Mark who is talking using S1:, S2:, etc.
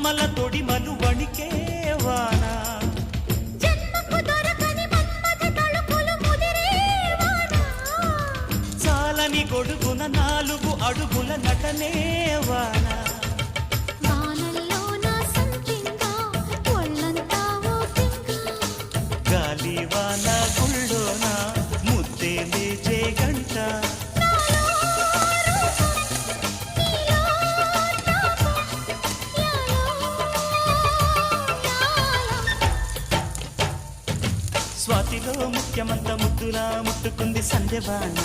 S1: కొమ్మల తొడిమలు వణికే వాన చాలని గొడుగున 4 అడుగుల నటనే వాన గాలి వాన గుళ్ళోన ముద్దే లేచే గంట స్వాతిలో ముఖ్యమంత ముద్దులా ముట్టుకుంది సంధ్యవాన